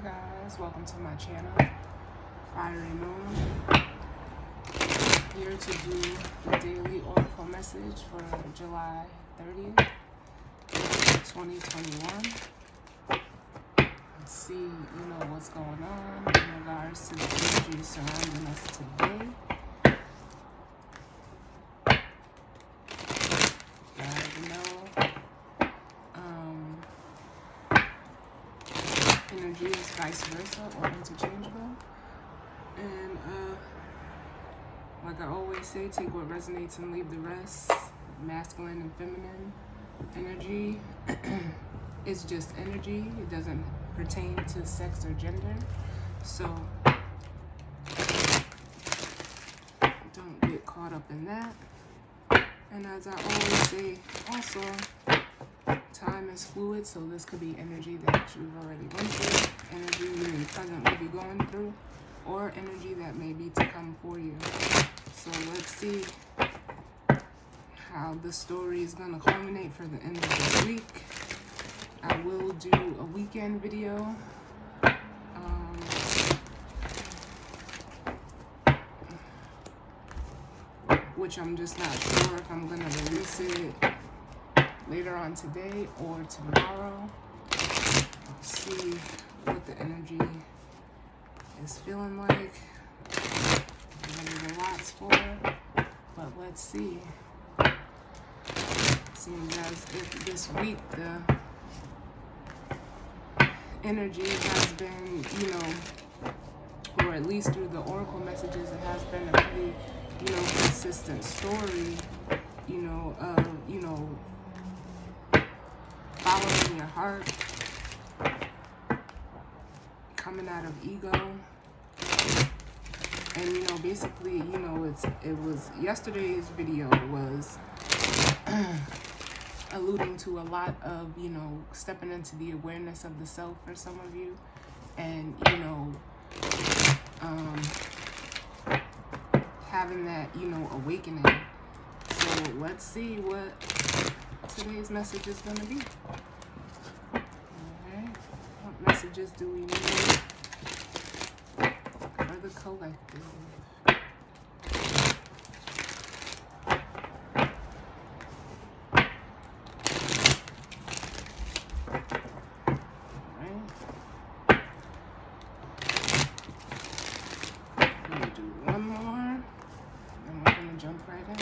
guys, welcome to my channel, Fiery Moon. Here to do the daily oracle message for July 30th, 2021. Let's see, what's going on in regards to the energy surrounding us today. Energy is vice versa or interchangeable. And like I always say, take what resonates and leave the rest. Masculine and feminine energy is just energy. It doesn't pertain to sex or gender. So don't get caught up in that. And as I always say, also, time is fluid, so this could be energy that you've already went through, energy you may presently be going through, or energy that may be to come for you. So let's see how the story is going to culminate for the end of the week. I will do a weekend video. Which I'm just not sure if I'm going to release it later on today or tomorrow. Let's see what the energy is feeling like. What are the lots for? But let's see. Seems as if this week the energy has been, or at least through the oracle messages, it has been a pretty, consistent story, of, following your heart, coming out of ego, and basically, it was yesterday's video was alluding to a lot of stepping into the awareness of the self for some of you, and having that awakening. So let's see what today's message is going to be. Okay, what messages do we need for the collective? Alright. I'm going to do one more, and we're going to jump right in.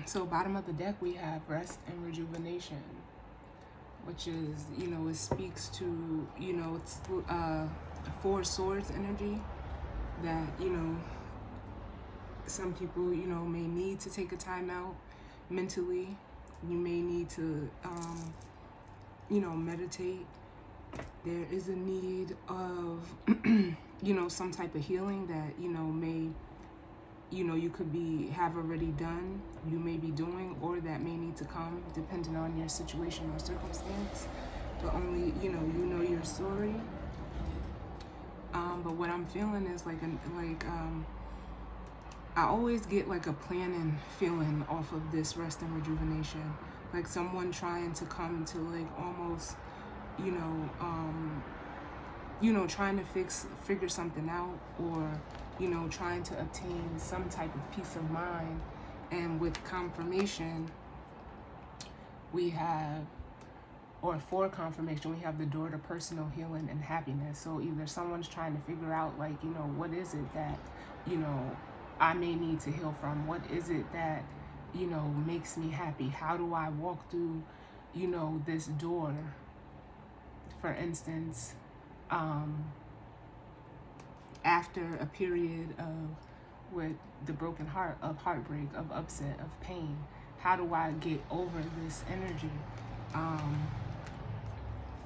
So bottom of the deck we have rest and rejuvenation, which is, it speaks to, it's Four Swords energy that, some people, may need to take a time out mentally. You may need to, meditate. There is a need of, some type of healing that, may you could have already done, you may be doing, or that may need to come, depending on your situation or circumstance. But only, your story. But what I'm feeling is I always get like a planning feeling off of this rest and rejuvenation. Like someone trying to come to like almost, trying to figure something out, or trying to obtain some type of peace of mind. And with confirmation, we have, or for confirmation, we have the door to personal healing and happiness. So either someone's trying to figure out what is it that, I may need to heal from? What is it that, makes me happy? How do I walk through, this door? For instance, after a period of with the broken heart, of heartbreak, of upset, of pain, how do I get over this energy?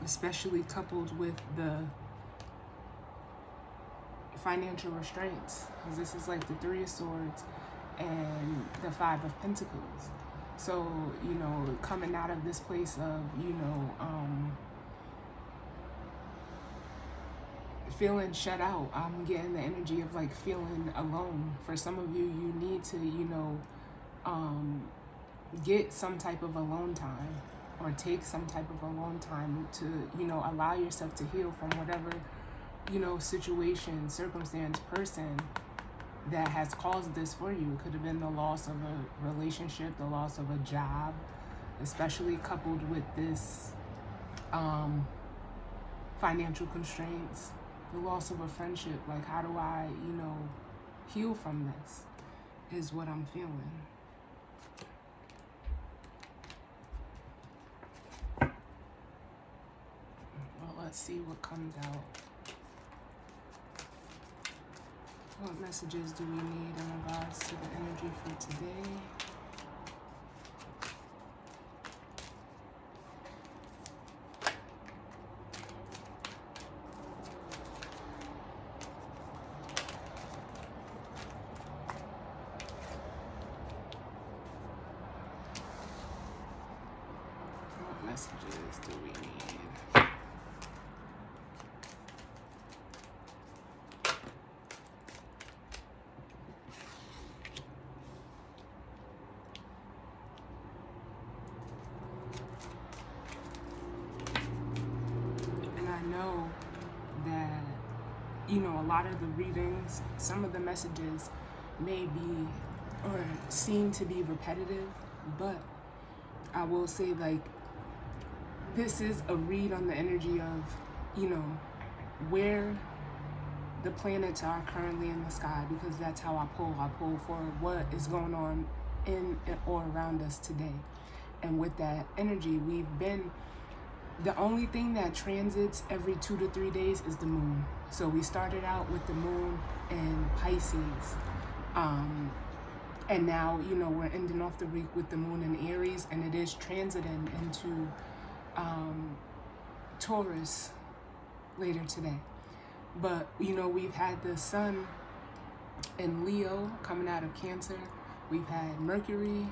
Especially coupled with the financial restraints, because this is like the Three of Swords and the Five of Pentacles. So, coming out of this place of, feeling shut out. I'm getting the energy of like feeling alone. For some of you, you need to, get some type of alone time, or take some type of alone time to, allow yourself to heal from whatever, situation, circumstance, person that has caused this for you. It could have been the loss of a relationship, the loss of a job, especially coupled with this financial constraints, the loss of a friendship. Like, how do I, heal from this is what I'm feeling. Well, let's see what comes out. What messages do we need in regards to the energy for today? What messages do we need? Know that, a lot of the readings, some of the messages may be or seem to be repetitive, but I will say, like, this is a read on the energy of, where the planets are currently in the sky, because that's how I pull. I pull for what is going on in or around us today. And with that energy, the only thing that transits every 2 to 3 days is the moon. So we started out with the moon in Pisces. And now, we're ending off the week with the moon in Aries, and it is transiting into Taurus later today. But, we've had the sun in Leo coming out of Cancer. We've had Mercury,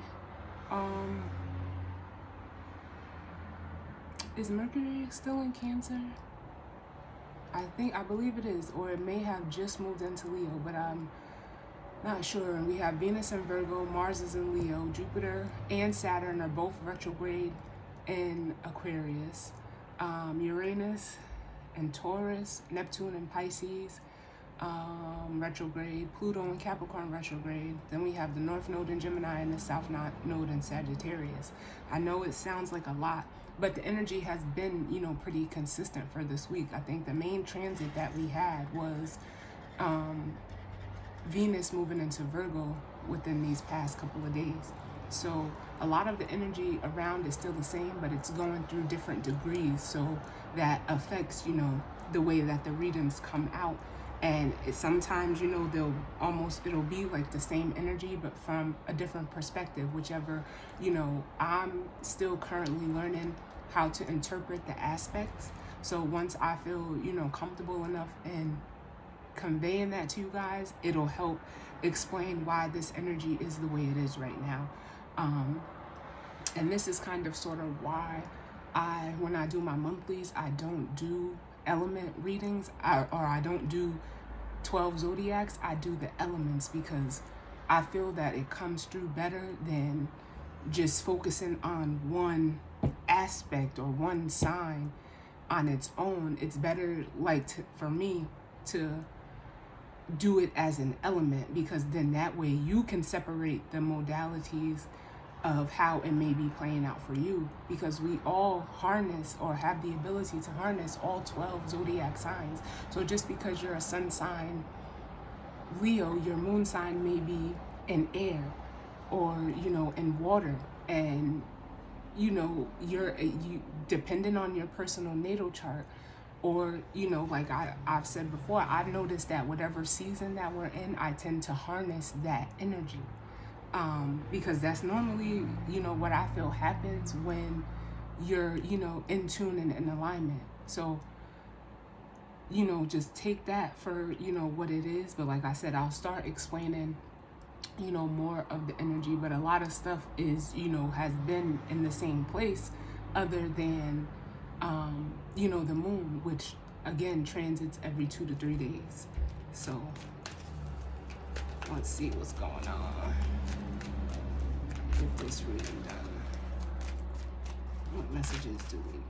is Mercury still in Cancer? I believe it is, or it may have just moved into Leo, but I'm not sure. And we have Venus in Virgo, Mars is in Leo, Jupiter and Saturn are both retrograde in Aquarius, Uranus and Taurus, Neptune and Pisces, retrograde, Pluto and Capricorn retrograde. Then we have the North Node in Gemini and the South Node in Sagittarius. I know it sounds like a lot, but the energy has been, pretty consistent for this week. I think the main transit that we had was Venus moving into Virgo within these past couple of days. So a lot of the energy around is still the same, but it's going through different degrees. So that affects, the way that the readings come out. And sometimes, it'll be like the same energy, but from a different perspective, whichever, I'm still currently learning how to interpret the aspects. So once I feel, comfortable enough in conveying that to you guys, it'll help explain why this energy is the way it is right now. And this is kind of sort of why when I do my monthlies, I don't do element readings, or I don't do 12 zodiacs. I do the elements, because I feel that it comes through better than just focusing on one aspect or one sign on its own. It's better, for me to do it as an element, because then that way you can separate the modalities of how it may be playing out for you, because we all harness or have the ability to harness all 12 zodiac signs. So just because you're a sun sign Leo, your moon sign may be in air, or in water, and you're dependent on your personal natal chart, or like I've said before, I've noticed that whatever season that we're in, I tend to harness that energy. Because that's normally, what I feel happens when you're, in tune and in alignment. So, just take that for, what it is. But like I said, I'll start explaining, more of the energy. But a lot of stuff is, has been in the same place, other than, the moon, which again, transits every 2 to 3 days. So let's see what's going on. Get this reading done. What messages do we need?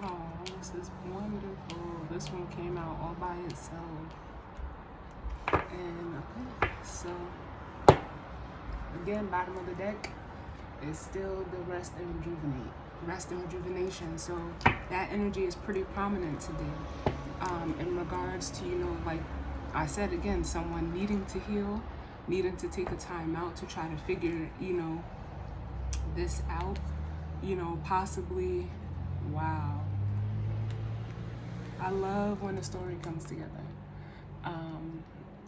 Oh, this is wonderful. This one came out all by itself. And okay, so again, bottom of the deck is still the rest and rejuvenate. Rest and rejuvenation. So that energy is pretty prominent today. In regards to, like I said again, someone needing to heal, needing to take a time out to try to figure, this out, possibly, wow. I love when the story comes together.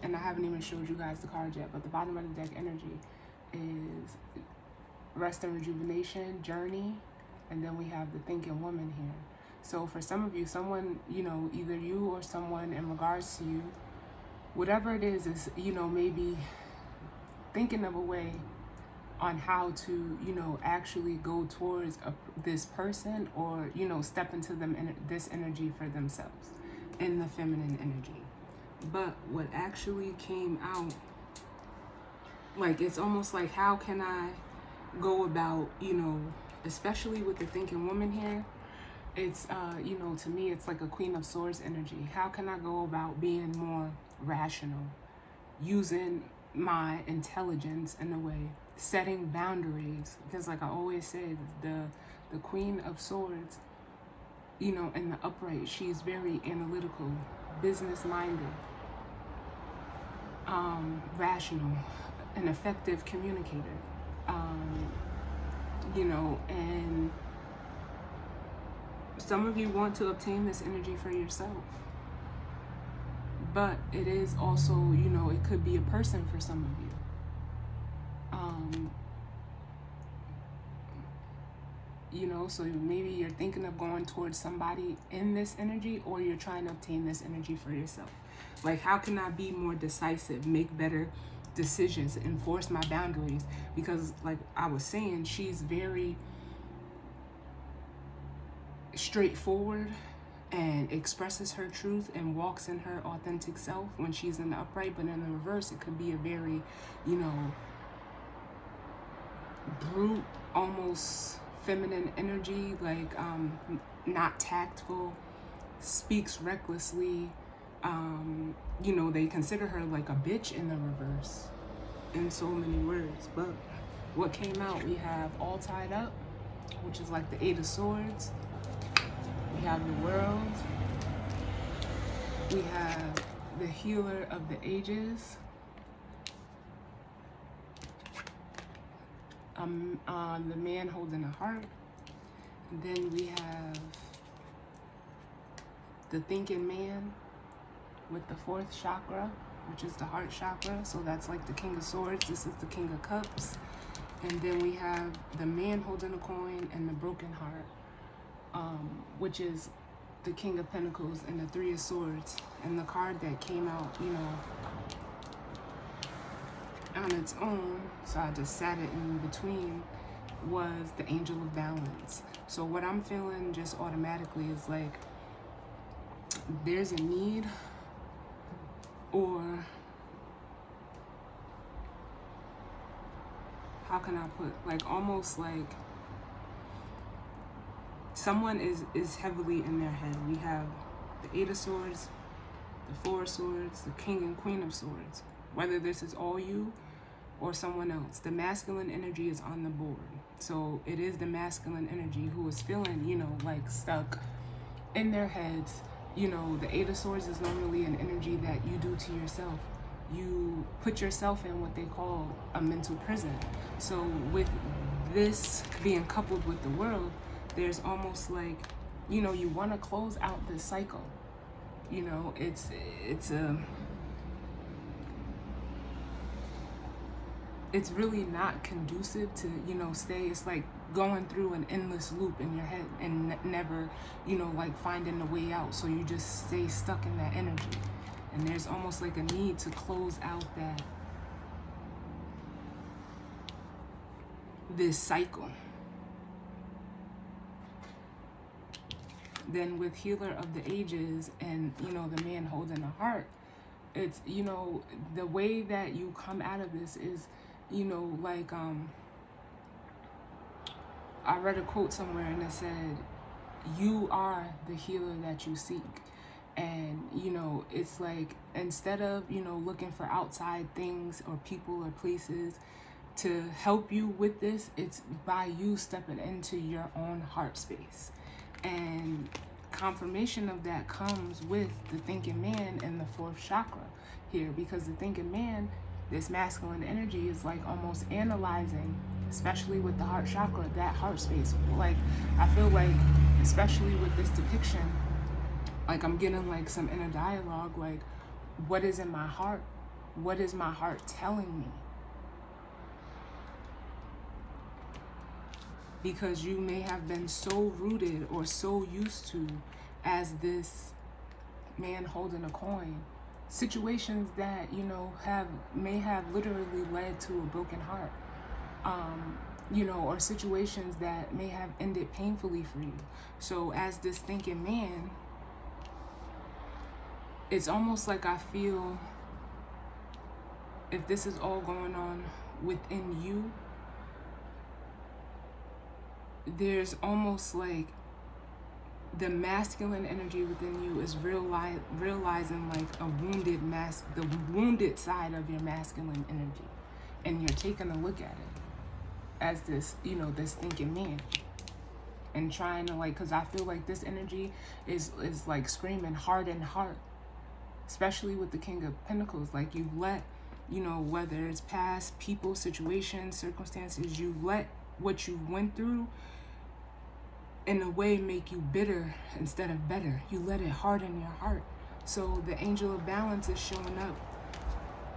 And I haven't even showed you guys the cards yet, but the bottom of the deck energy is rest and rejuvenation, journey, and then we have the thinking woman here. So for some of you, someone, either you or someone in regards to you, whatever it is, maybe thinking of a way on how to, actually go towards this person or, step into this energy for themselves in the feminine energy. But what actually came out, like, it's almost like, how can I go about, especially with the thinking woman here, it's, to me, it's like a Queen of Swords energy. How can I go about being more rational, using my intelligence in a way, setting boundaries? Because like I always say, the Queen of Swords, in the upright, she's very analytical, business-minded, rational, an effective communicator, and some of you want to obtain this energy for yourself. But it is also, it could be a person for some of you. So maybe you're thinking of going towards somebody in this energy, or you're trying to obtain this energy for yourself. Like, how can I be more decisive, make better decisions, enforce my boundaries? Because like I was saying, she's very straightforward and expresses her truth and walks in her authentic self when she's in the upright. But in the reverse, it could be a very, brute, almost feminine energy, like not tactful, speaks recklessly. They consider her like a bitch in the reverse in so many words. But what came out, we have All Tied Up, which is like the Eight of Swords. We have the World. We have the Healer of the Ages. The Man Holding a Heart. And then we have the Thinking Man with the 4th chakra, which is the heart chakra. So that's like the King of Swords. This is the King of Cups. And then we have the Man Holding a Coin and the Broken Heart, which is the King of Pentacles and the 3 of Swords. And the card that came out, on its own, so I just sat it in between, was the Angel of Balance. So what I'm feeling just automatically is like there's a need, or how can I put, like, almost like someone is heavily in their head. We have the 8 of Swords, the 4 of Swords, the King and Queen of Swords. Whether this is all you or someone else, the masculine energy is on the board. So it is the masculine energy who is feeling, like stuck in their heads. The 8 of Swords is normally an energy that you do to yourself. You put yourself in what they call a mental prison. So with this being coupled with the World, there's almost like, you want to close out this cycle. It's really not conducive to, stay. It's like going through an endless loop in your head and never, like finding a way out. So you just stay stuck in that energy. And there's almost like a need to close out this cycle. Then with Healer of the Ages and, the man holding the heart, it's, the way that you come out of this is, like, I read a quote somewhere and it said, you are the healer that you seek. And, it's like, instead of, looking for outside things or people or places to help you with this, it's by you stepping into your own heart space. And confirmation of that comes with the thinking man and the fourth chakra here, because the thinking man, this masculine energy, is like almost analyzing, especially with the heart chakra, that heart space. Like, I feel like, especially with this depiction, like I'm getting like some inner dialogue, like, what is in my heart? What is my heart telling me? Because you may have been so rooted or so used to, as this man holding a coin, situations that, may have literally led to a broken heart, or situations that may have ended painfully for you. So as this thinking man, it's almost like I feel, if this is all going on within you, there's almost like the masculine energy within you is realizing like the wounded side of your masculine energy, and you're taking a look at it as this, this thinking man, and trying to, like, because I feel like this energy is like screaming heart and heart, especially with the King of Pentacles. Like, you've let, whether it's past people, situations, circumstances, you let what you went through in a way make you bitter instead of better. You let it harden your heart. So the angel of balance is showing up,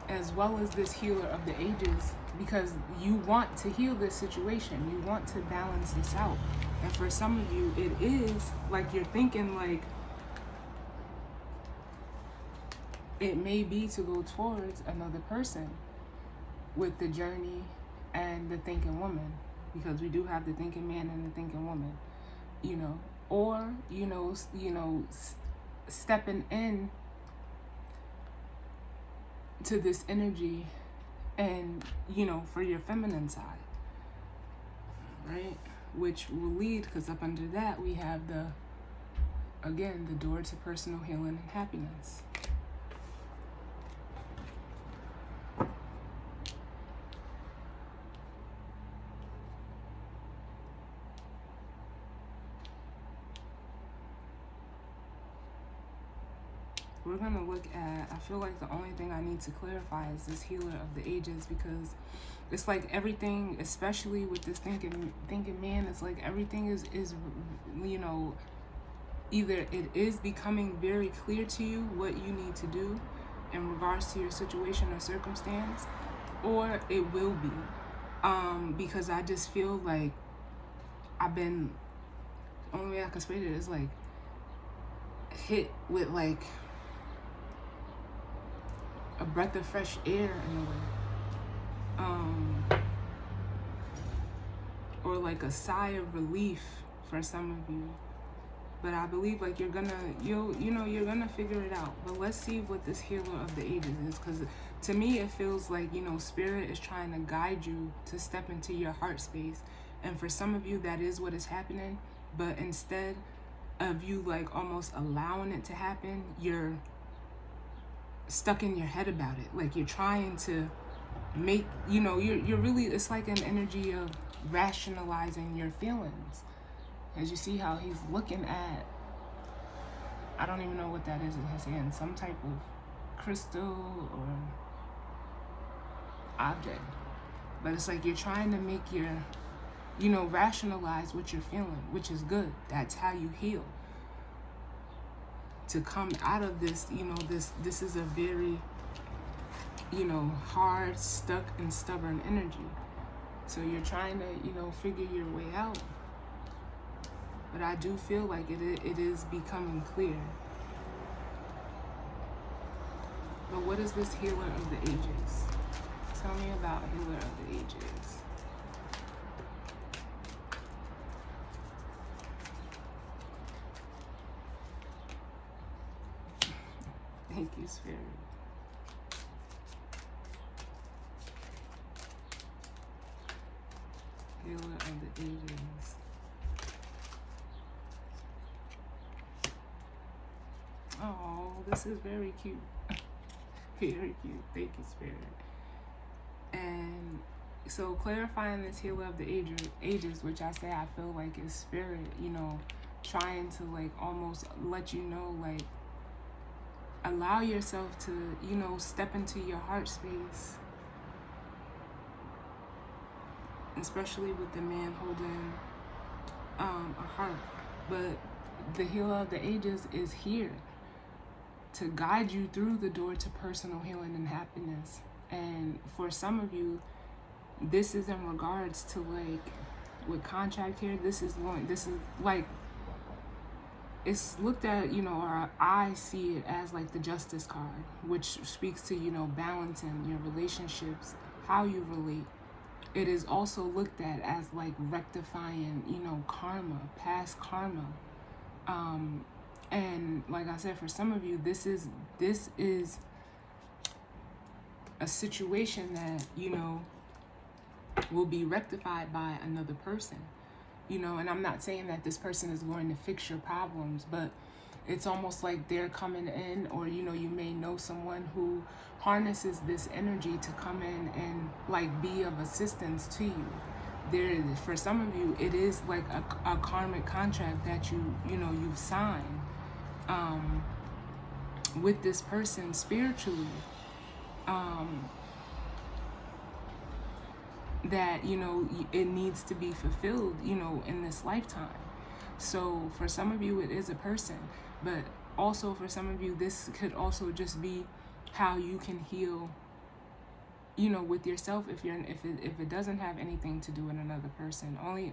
as well as this healer of the ages, because you want to heal this situation. You want to balance this out. And for some of you, it is like you're thinking like it may be to go towards another person with the journey and the thinking woman, because we do have the thinking man and the thinking woman, or, stepping in to this energy and, for your feminine side, right? Which will lead, because up under that, we have the door to personal healing and happiness. We're going to look at, I feel like the only thing I need to clarify is this healer of the ages, because it's like everything, especially with this thinking man, it's like everything is either it is becoming very clear to you what you need to do in regards to your situation or circumstance, or it will be. Because I just feel like the only way I can explain it is like hit with like a breath of fresh air in a way, or like a sigh of relief for some of you. But I believe like you're gonna figure it out. But let's see what this healer of the ages is, because to me it feels like, spirit is trying to guide you to step into your heart space. And for some of you, that is what is happening. But instead of you like almost allowing it to happen, you're stuck in your head about it. Like you're trying to make, you're really, it's like an energy of rationalizing your feelings. As you see how he's looking at, I don't even know what that is in his hand, some type of crystal or object. But it's like you're trying to make your, rationalize what you're feeling, which is good. That's how you heal. To come out of this, this is a very, hard, stuck and stubborn energy. So you're trying to, figure your way out. But I do feel like it is becoming clear. But what is this healer of the ages? Tell me about healer of the ages. Thank you, Spirit. Healer of the ages. Oh, this is very cute. Very cute. Thank you, Spirit. And so clarifying this healer of the ages, which I say I feel like is Spirit, trying to like almost let you know, like, allow yourself to, step into your heart space. Especially with the man holding a heart. But the healer of the ages is here to guide you through the door to personal healing and happiness. And for some of you, this is in regards to like with contract here, this is like, it's looked at, or I see it as like the justice card, which speaks to, balancing your relationships, how you relate. It is also looked at as like rectifying, karma, past karma. And like I said, for some of you, this is a situation that, will be rectified by another person, and I'm not saying that this person is going to fix your problems, but it's almost like they're coming in, or, you may know someone who harnesses this energy to come in and like be of assistance to you. For some of you, it is like a karmic contract that you've signed with this person spiritually, that it needs to be fulfilled in this lifetime. So for some of you, it is a person, but also for some of you, this could also just be how you can heal with yourself, if it doesn't have anything to do with another person. Only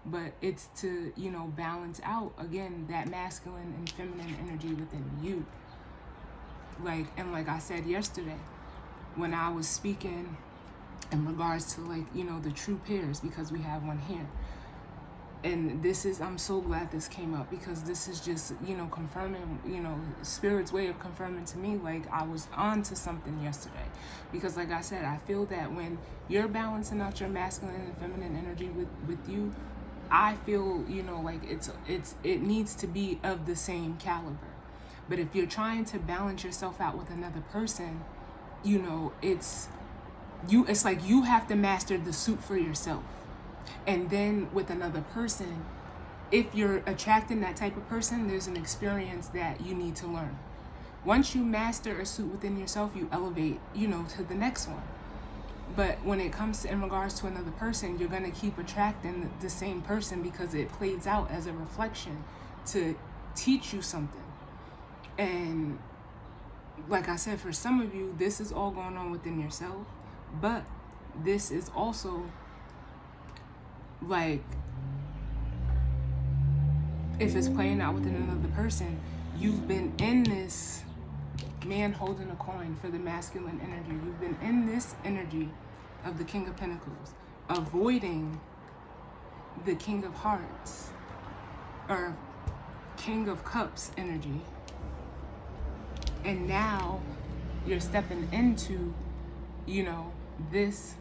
but it's to balance out again that masculine and feminine energy within you. Like I said yesterday when I was speaking in regards to like the true pairs, because we have one here. And I'm so glad this came up, because this is just, confirming, Spirit's way of confirming to me, like I was on to something yesterday. Because like I said, I feel that when you're balancing out your masculine and feminine energy with you, I feel, like it needs to be of the same caliber. But if you're trying to balance yourself out with another person, it's like you have to master the suit for yourself. And then with another person, if you're attracting that type of person, there's an experience that you need to learn. Once you master a suit within yourself, you elevate, to the next one. But when it comes to in regards to another person, you're going to keep attracting the same person, because it plays out as a reflection to teach you something. And like I said, for some of you, this is all going on within yourself, but this is also like, if it's playing out within another person, you've been in this man holding a coin for the masculine energy. You've been in this energy of the King of Pentacles, avoiding the King of Hearts or King of Cups energy. And now you're stepping into, this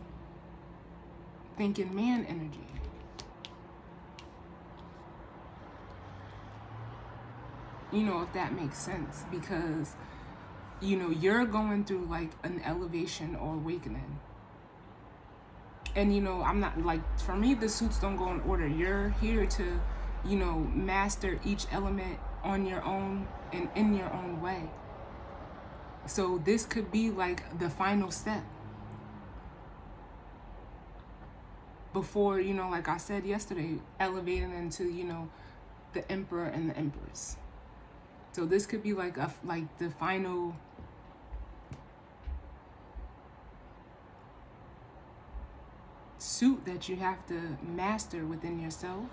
thinking man energy. If that makes sense, because, you're going through like an elevation or awakening. And, I'm not like, for me, the suits don't go in order. You're here to, master each element on your own and in your own way. So this could be like the final step before, like I said yesterday, elevating into, the Emperor and the Empress. So this could be like the final, pursuit that you have to master within yourself,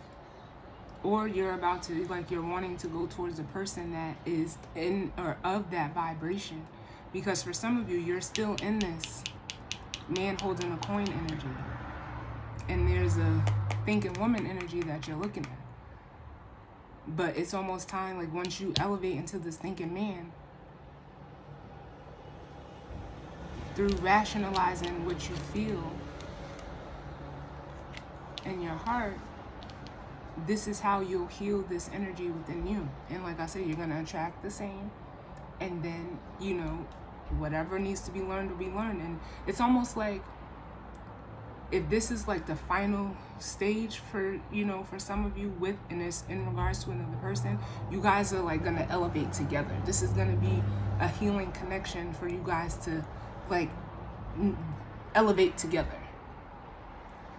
or you're about to, like, you're wanting to go towards a person that is in or of that vibration. Because for some of you, you're still in this man holding a coin energy, and there's a thinking woman energy that you're looking at. But it's almost time, like, once you elevate into this thinking man, through rationalizing what you feel in your heart, this is how you'll heal this energy within you. And like I said, you're going to attract the same. And then, you know, whatever needs to be learned will be learned. And it's almost like, if this is like the final stage for, you know, for some of you with, and it's in regards to another person, you guys are like going to elevate together. This is going to be a healing connection for you guys to, like, elevate together.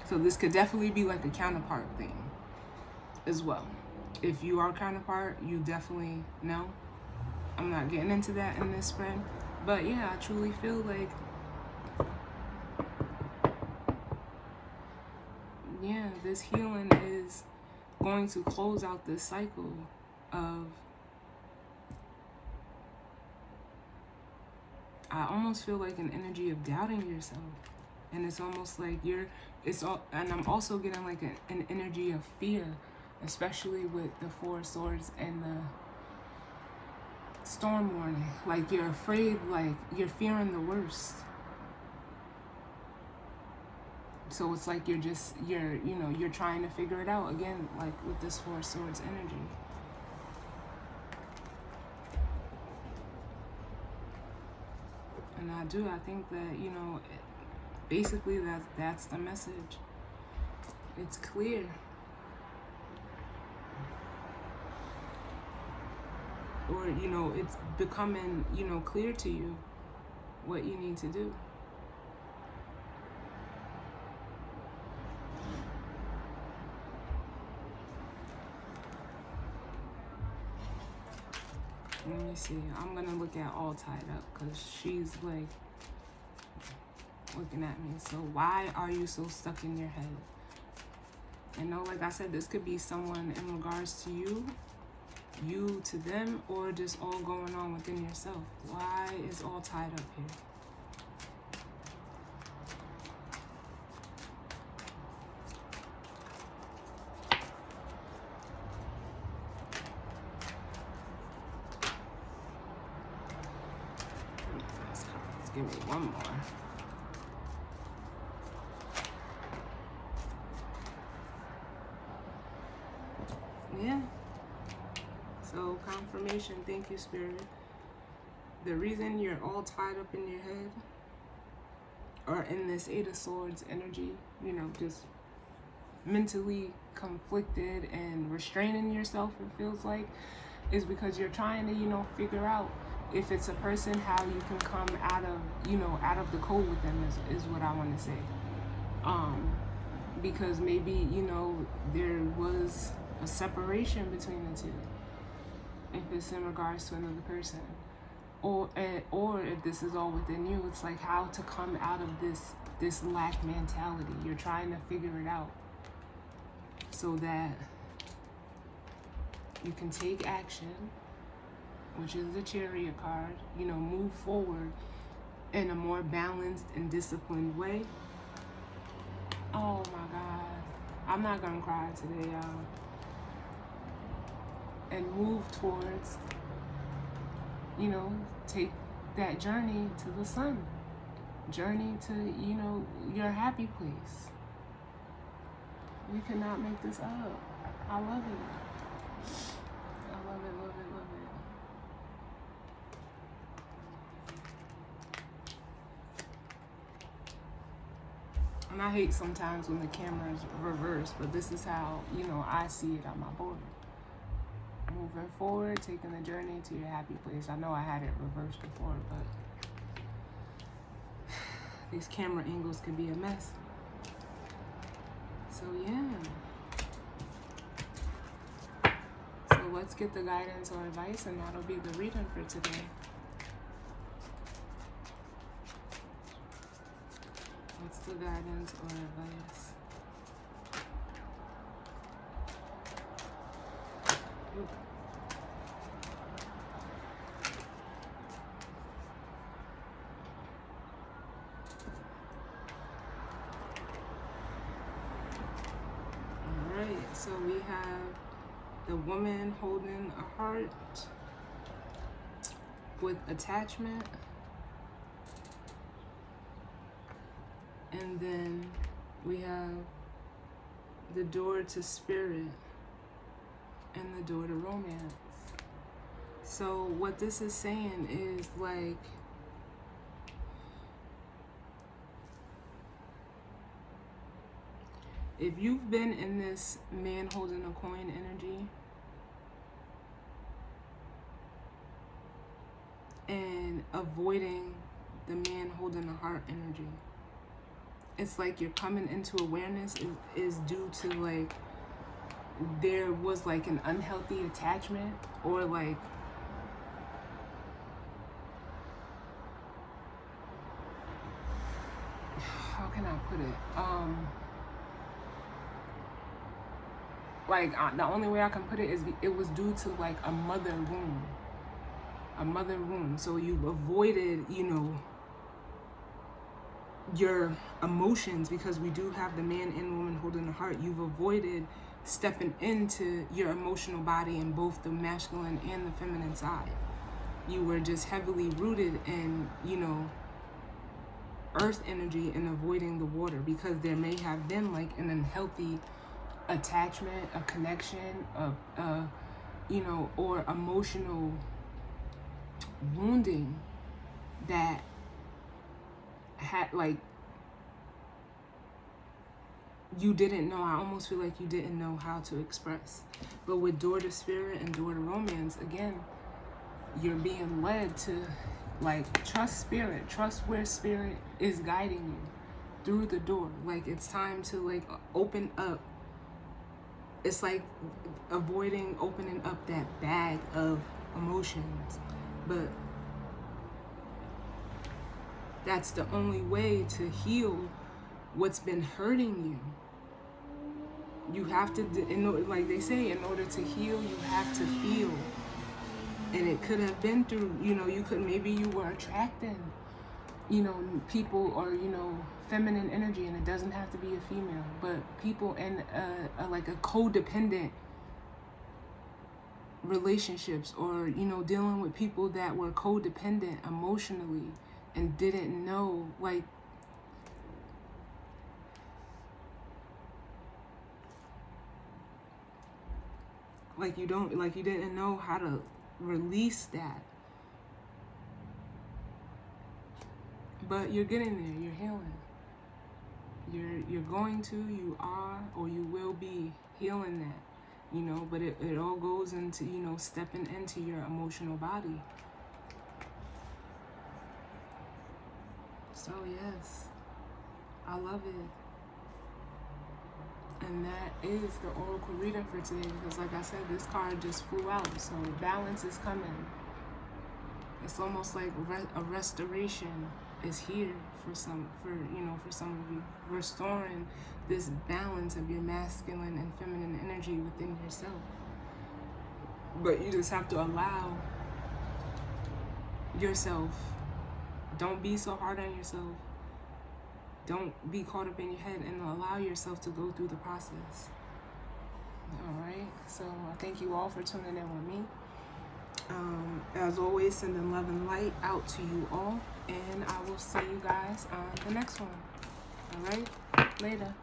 So this could definitely be like a counterpart thing as well. If you are counterpart, you definitely know. I'm not getting into that in this spread, but yeah, I truly feel like, yeah, this healing is going to close out this cycle of, I almost feel like an energy of doubting yourself. And it's almost like and I'm also getting like an energy of fear, especially with the Four of Swords and the Storm warning. Like, you're afraid, like, you're fearing the worst. So it's like you're trying to figure it out again, like with this Four of Swords energy. And I think that, you know, basically that's the message. It's clear. Or, you know, it's becoming, you know, clear to you what you need to do. Let me see. I'm going to look at All Tied Up because she's like looking at me. So why are you so stuck in your head? You know, like I said, this could be someone in regards to you to them, or just all going on within yourself. Why is All Tied Up here? Let's give me one more. Yeah. So confirmation, thank you, Spirit. The reason you're all tied up in your head, or in this Eight of Swords energy, you know, just mentally conflicted and restraining yourself, it feels like, is because you're trying to, you know, figure out if it's a person, how you can come out of, you know, out of the cold with them is what I want to say. Because maybe, you know, there was a separation between the two, if it's in regards to another person, or if this is all within you. It's like how to come out of this lack mentality. You're trying to figure it out so that you can take action, which is the Chariot card, you know, move forward in a more balanced and disciplined way. Oh my God, I'm not gonna cry today, y'all. And move towards, you know, take that journey to the sun, journey to, you know, your happy place. You cannot make this up. I love it. I love it, love it, love it. And I hate sometimes when the camera is reversed, but this is how, you know, I see it on my board. Moving forward, taking the journey to your happy place. I know I had it reversed before, but these camera angles can be a mess. So yeah. So let's get the guidance or advice, and that'll be the reading for today. What's the guidance or advice? Alright, so we have the woman holding a heart with attachment. And then we have the door to spirit and the door to romance. So what this is saying is like, if you've been in this man holding a coin energy and avoiding the man holding a heart energy, it's like you're coming into awareness is due to like there was like an unhealthy attachment, or like how can I put it? The only way I can put it is it was due to like a mother wound. So you've avoided, your emotions, because we do have the man and woman holding the heart. You've avoided stepping into your emotional body in both the masculine and the feminine side. You were just heavily rooted in, earth energy and avoiding the water, because there may have been like an unhealthy attachment, a connection, or emotional wounding that had like you didn't know. I almost feel like you didn't know how to express. But with door to spirit and door to romance, again, you're being led to like trust spirit, trust where spirit is guiding you through the door. Like it's time to like open up. It's like avoiding opening up that bag of emotions, but that's the only way to heal what's been hurting you. You have to, like they say, in order to heal, you have to feel. And it could have been through, maybe you were attracting, people or, feminine energy, and it doesn't have to be a female, but people in like a codependent relationships, or, dealing with people that were codependent emotionally and didn't know, you didn't know how to release that. But you're getting there, you're healing. You're going to, you are, or you will be healing that, but it all goes into, stepping into your emotional body. So yes, I love it. And that is the oracle reading for today, because like I said, this card just flew out, so balance is coming. It's almost like a restoration is here for some of you, restoring this balance of your masculine and feminine energy within yourself. But you just have to allow yourself. Don't be so hard on yourself. Don't be caught up in your head, and allow yourself to go through the process. All right. So I thank you all for tuning in with me. As always, sending love and light out to you all, and I will see you guys on the next one. All right. Later.